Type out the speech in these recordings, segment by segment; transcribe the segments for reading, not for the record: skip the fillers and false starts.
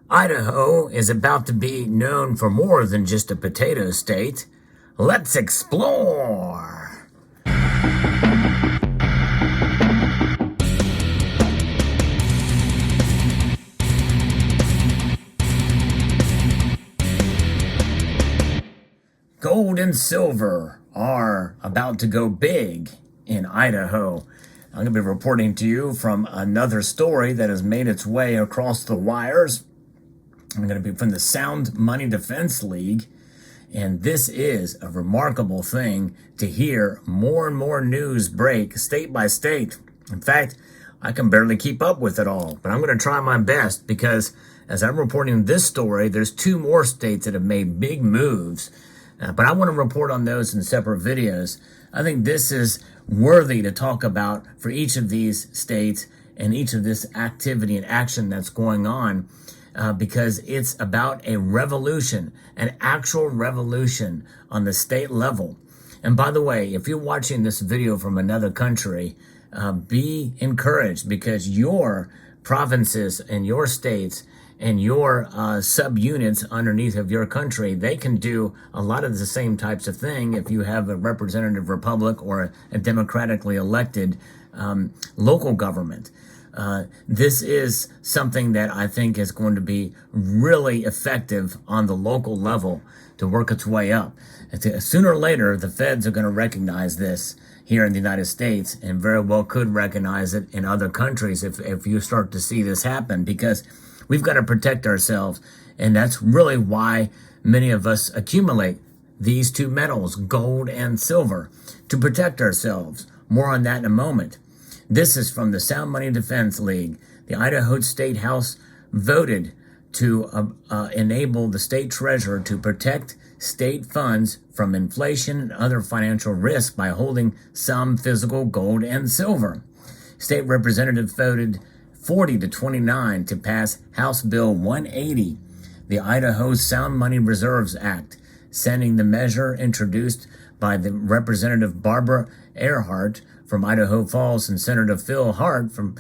Idaho is about to be known for more than just a potato state. Let's explore! Gold and silver are about to go big in Idaho. I'm going to be reporting to you from another story that has made its way across the wires. I'm going to be from the Sound Money Defense League. And this is a remarkable thing to hear more and more news break state by state. In fact, I can barely keep up with it all, but I'm going to try my best because as I'm reporting this story, there's two more states that have made big moves. But I want to report on those in separate videos. I think this is worthy to talk about for each of these states and each of this activity and action that's going on because it's about a revolution, an actual revolution on the state level. And by the way, if you're watching this video from another country, be encouraged because your provinces and your states and your subunits underneath of your country, they can do a lot of the same types of thing if you have a representative republic or a democratically elected local government. This is something that I think is going to be really effective on the local level to work its way up. Sooner or later, the feds are going to recognize this here in the United States and very well could recognize it in other countries if you start to see this happen, because we've got to protect ourselves, and that's really why many of us accumulate these two metals, gold and silver, to protect ourselves. More on that in a moment. This is from the Sound Money Defense League. The Idaho State House voted to enable the state treasurer to protect state funds from inflation and other financial risk by holding some physical gold and silver. State representatives voted 40-29 to pass House Bill 180, the Idaho Sound Money Reserves Act, sending the measure introduced by the Representative Barbara Earhart from Idaho Falls and Senator Phil Hart from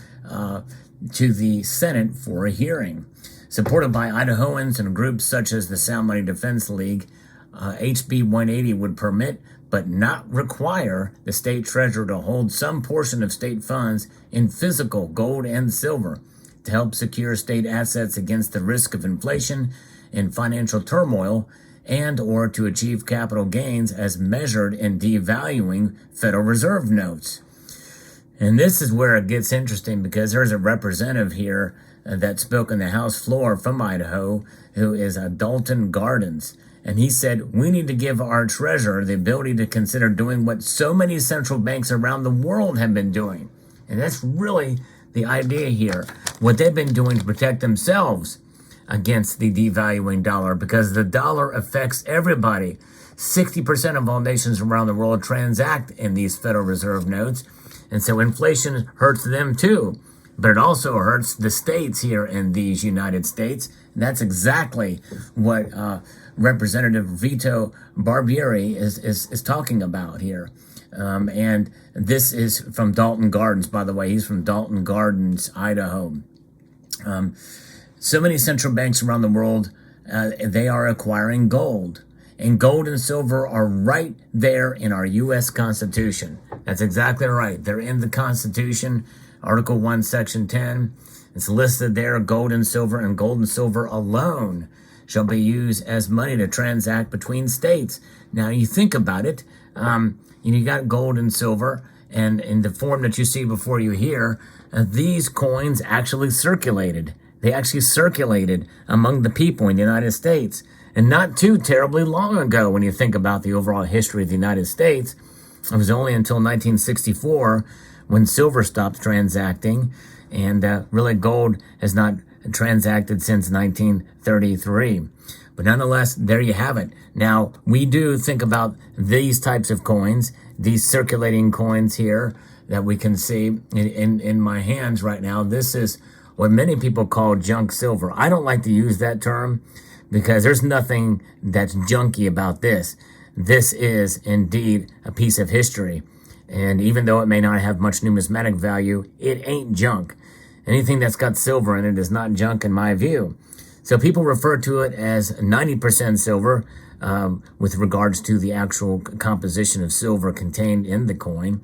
to the Senate for a hearing. Supported by Idahoans and groups such as the Sound Money Defense League, HB 180 would permit but not require the state treasurer to hold some portion of state funds in physical gold and silver to help secure state assets against the risk of inflation and financial turmoil, and or to achieve capital gains as measured in devaluing Federal Reserve notes. And this is where it gets interesting because there's a representative here that spoke on the House floor from Idaho who is Dalton Gardens. And he said, we need to give our treasurer the ability to consider doing what so many central banks around the world have been doing. And that's really the idea here. What they've been doing to protect themselves against the devaluing dollar, because the dollar affects everybody. 60% of all nations around the world transact in these Federal Reserve notes. And so inflation hurts them too. But it also hurts the states here in these United States. And that's exactly what Representative Vito Barbieri is talking about here. And this is from Dalton Gardens, by the way. He's from Dalton Gardens, Idaho. So many central banks around the world, they are acquiring gold. And gold and silver are right there in our U.S. Constitution. That's exactly right. They're in the Constitution, Article 1, Section 10. It's listed there, gold and silver alone shall be used as money to transact between states. Now, you think about it, you got gold and silver, and in the form that you see before you here, these coins actually circulated. They actually circulated among the people in the United States. And not too terribly long ago, when you think about the overall history of the United States, it was only until 1964 when silver stopped transacting, and really gold has not transacted since 1933. But nonetheless, there you have it. Now, we do think about these types of coins, these circulating coins here that we can see in my hands right now. This is what many people call junk silver. I don't like to use that term because there's nothing that's junky about this. This is indeed a piece of history. And even though it may not have much numismatic value, it ain't junk. Anything that's got silver in it is not junk in my view. So people refer to it as 90% silver with regards to the actual composition of silver contained in the coin.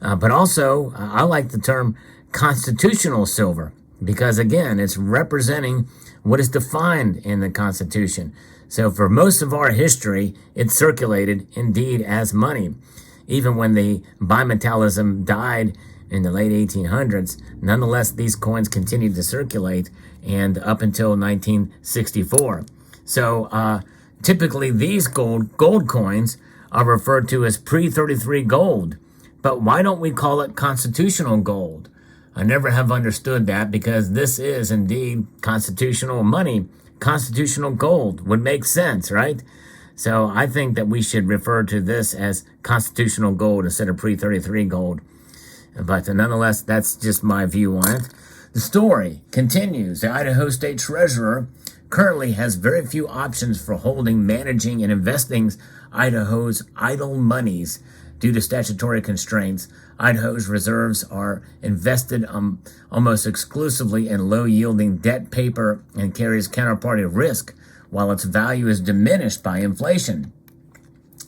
But also, I like the term constitutional silver because, again, it's representing what is defined in the Constitution. So for most of our history, it circulated indeed as money. Even when the bimetallism died in the late 1800s, nonetheless, these coins continued to circulate and up until 1964. So typically, these gold coins are referred to as pre-33 gold. But why don't we call it constitutional gold? I never have understood that because this is indeed constitutional money. Constitutional gold would make sense, right? So I think that we should refer to this as constitutional gold instead of pre-33 gold. But nonetheless, that's just my view on it. The story continues. The Idaho State Treasurer currently has very few options for holding, managing, and investing Idaho's idle monies. Due to statutory constraints, Idaho's reserves are invested almost exclusively in low-yielding debt paper and carries counterparty risk, while its value is diminished by inflation.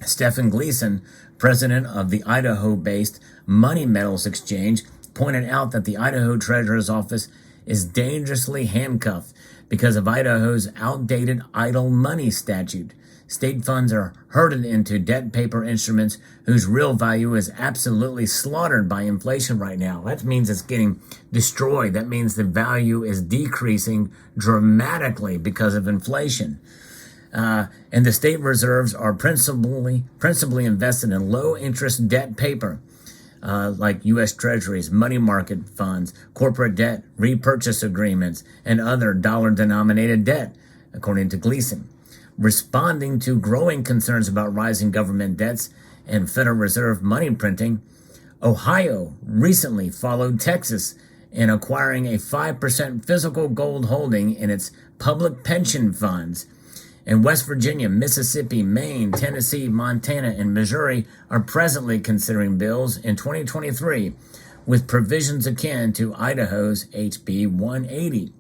Stephen Gleason, president of the Idaho-based Money Metals Exchange, pointed out that the Idaho Treasurer's Office is dangerously handcuffed because of Idaho's outdated idle money statute. State funds are herded into debt paper instruments whose real value is absolutely slaughtered by inflation right now. That means it's getting destroyed. That means the value is decreasing dramatically because of inflation. And the state reserves are principally invested in low-interest debt paper, like U.S. Treasuries, money market funds, corporate debt, repurchase agreements, and other dollar-denominated debt, according to Gleason. Responding to growing concerns about rising government debts and Federal Reserve money printing, Ohio recently followed Texas in acquiring a 5% physical gold holding in its public pension funds. And West Virginia, Mississippi, Maine, Tennessee, Montana, and Missouri are presently considering bills in 2023 with provisions akin to Idaho's HB 180.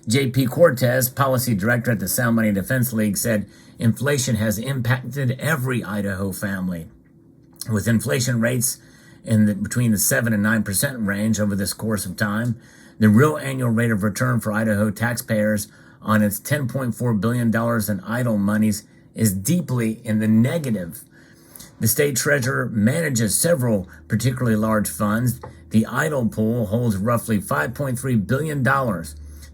J.P. Cortez, policy director at the Sound Money Defense League, said inflation has impacted every Idaho family. With inflation rates between the 7 and 9% range over this course of time, the real annual rate of return for Idaho taxpayers on its $10.4 billion in idle monies is deeply in the negative. The state treasurer manages several particularly large funds. The idle pool holds roughly $5.3 billion.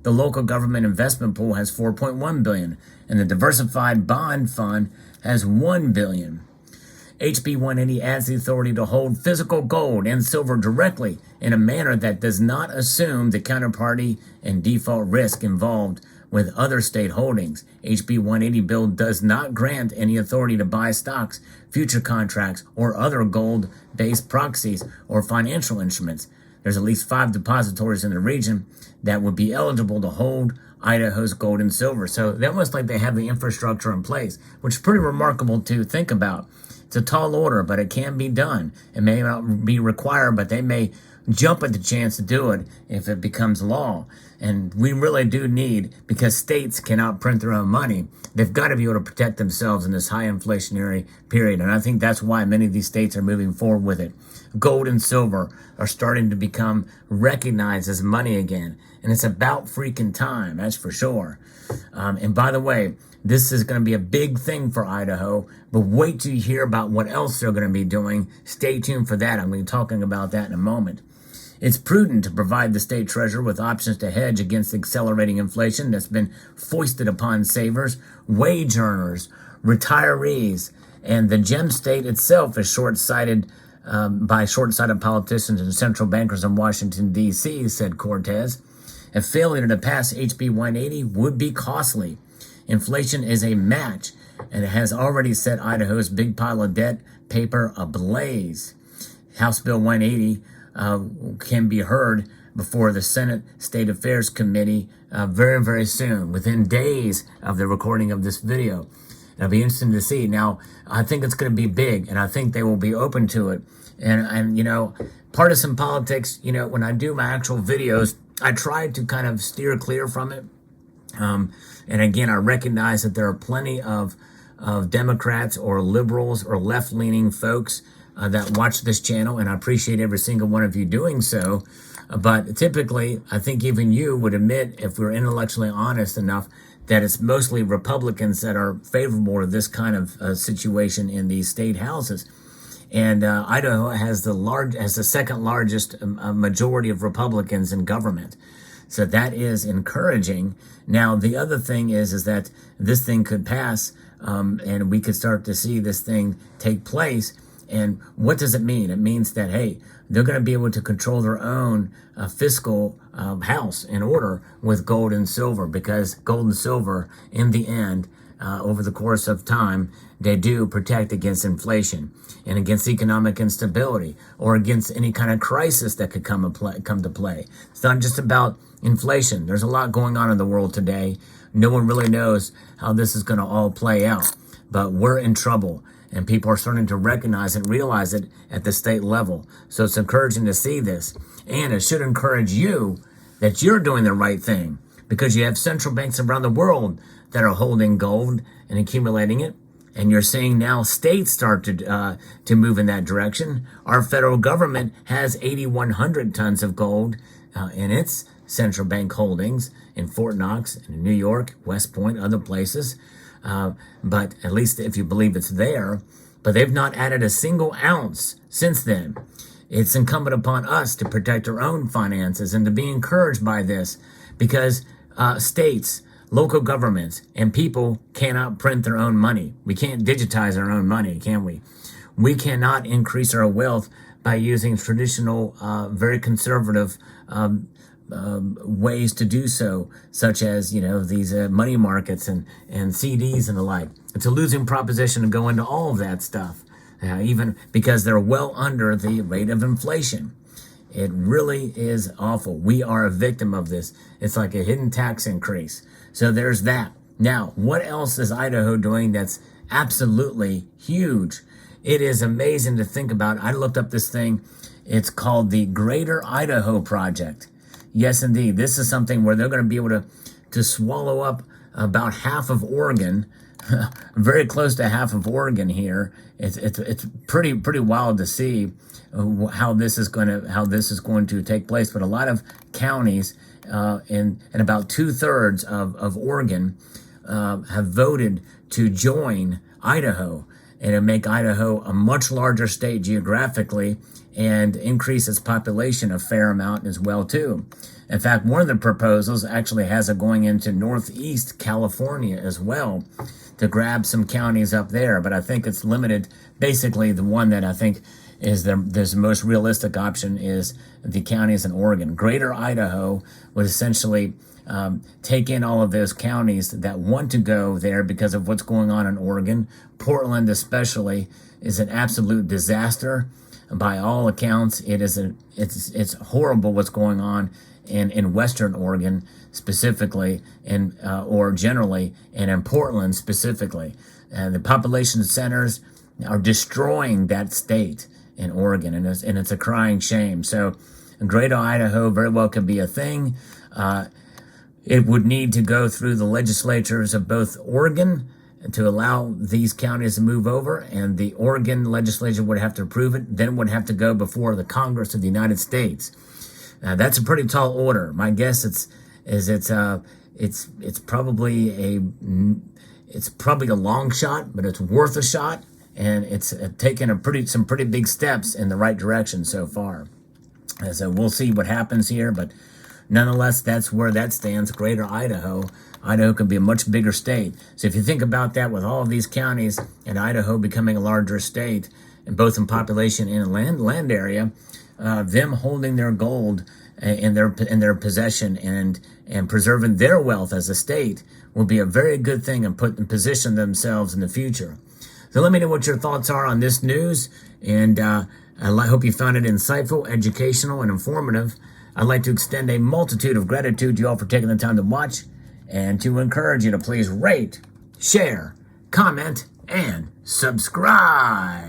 The local government investment pool has $4.1 billion, and the diversified bond fund has $1 billion. HB 180 adds the authority to hold physical gold and silver directly in a manner that does not assume the counterparty and default risk involved with other state holdings. HB 180 bill does not grant any authority to buy stocks, future contracts, or other gold-based proxies or financial instruments. There's at least 5 depositories in the region that would be eligible to hold Idaho's gold and silver. So they almost like they have the infrastructure in place, which is pretty remarkable to think about. It's a tall order, but it can be done. It may not be required, but they may jump at the chance to do it if it becomes law. And we really do need, because states cannot print their own money, they've got to be able to protect themselves in this high inflationary period. And I think that's why many of these states are moving forward with it. Gold and silver are starting to become recognized as money again. And it's about freaking time, that's for sure. And by the way, this is going to be a big thing for Idaho, but wait till you hear about what else they're going to be doing. Stay tuned for that. I'm going to be talking about that in a moment. It's prudent to provide the state treasurer with options to hedge against accelerating inflation that's been foisted upon savers, wage earners, retirees, and the gem state itself is short-sighted by short-sighted politicians and central bankers in Washington, D.C., said Cortez. A failure to pass HB 180 would be costly. Inflation is a match, and it has already set Idaho's big pile of debt paper ablaze. House Bill 180 can be heard before the Senate State Affairs Committee very, very soon, within days of the recording of this video. It'll be interesting to see. Now, I think it's going to be big, and I think they will be open to it. And you know, partisan politics, you know, when I do my actual videos, I try to kind of steer clear from it. And again, I recognize that there are plenty of Democrats or liberals or left-leaning folks that watch this channel, and I appreciate every single one of you doing so. But typically, I think even you would admit, if we're intellectually honest enough, that it's mostly Republicans that are favorable to this kind of situation in these state houses. And Idaho has the second largest majority of Republicans in government. So that is encouraging. Now, the other thing is that this thing could pass, and we could start to see this thing take place. And what does it mean? It means that, hey, they're going to be able to control their own fiscal house in order with gold and silver, because gold and silver, in the end, over the course of time, they do protect against inflation and against economic instability or against any kind of crisis that could come to play. It's not just about inflation. There's a lot going on in the world today. No one really knows how this is going to all play out, but we're in trouble. And people are starting to recognize and realize it at the state level. So it's encouraging to see this. And it should encourage you that you're doing the right thing, because you have central banks around the world that are holding gold and accumulating it. And you're seeing now states start to move in that direction. Our federal government has 8,100 tons of gold in its central bank holdings in Fort Knox, in New York, West Point, other places. But at least if you believe it's there, but they've not added a single ounce since then. It's incumbent upon us to protect our own finances and to be encouraged by this, because states, local governments, and people cannot print their own money. We can't digitize our own money, can we? We cannot increase our wealth by using traditional, very conservative ways to do so, such as, these money markets and CDs and the like. It's a losing proposition to go into all of that stuff, even because they're well under the rate of inflation. It really is awful. We are a victim of this. It's like a hidden tax increase. So there's that. Now, what else is Idaho doing that's absolutely huge? It is amazing to think about. I looked up this thing. It's called the Greater Idaho Project. Yes, indeed. This is something where they're going to be able to swallow up about half of Oregon, very close to half of Oregon here. It's pretty wild to see how this is going to take place. But a lot of counties and about 2/3 of Oregon have voted to join Idaho and to make Idaho a much larger state geographically and increase its population a fair amount as well too. In fact, one of the proposals actually has it going into Northeast California as well, to grab some counties up there. But I think it's limited. Basically, the one that I think is the most realistic option is the counties in Oregon. Greater Idaho would essentially take in all of those counties that want to go there because of what's going on in Oregon. Portland especially is an absolute disaster. By all accounts, it's horrible what's going on in Western Oregon specifically, or generally, and in Portland specifically. The population centers are destroying that state in Oregon, and it's a crying shame. So Greater Idaho very well could be a thing. It would need to go through the legislatures of both Oregon to allow these counties to move over, and the Oregon legislature would have to approve it, then would have to go before the Congress of the United States. That's a pretty tall order. My guess it's probably a long shot, but it's worth a shot, and it's taken some pretty big steps in the right direction so far. So we'll see what happens here, but nonetheless, that's where that stands. Greater Idaho. Idaho can be a much bigger state. So if you think about that, with all of these counties and Idaho becoming a larger state, and both in population and land area, them holding their gold in their possession and preserving their wealth as a state will be a very good thing, and position themselves in the future. So let me know what your thoughts are on this news, and I hope you found it insightful, educational, and informative. I'd like to extend a multitude of gratitude to you all for taking the time to watch, and to encourage you to please rate, share, comment, and subscribe.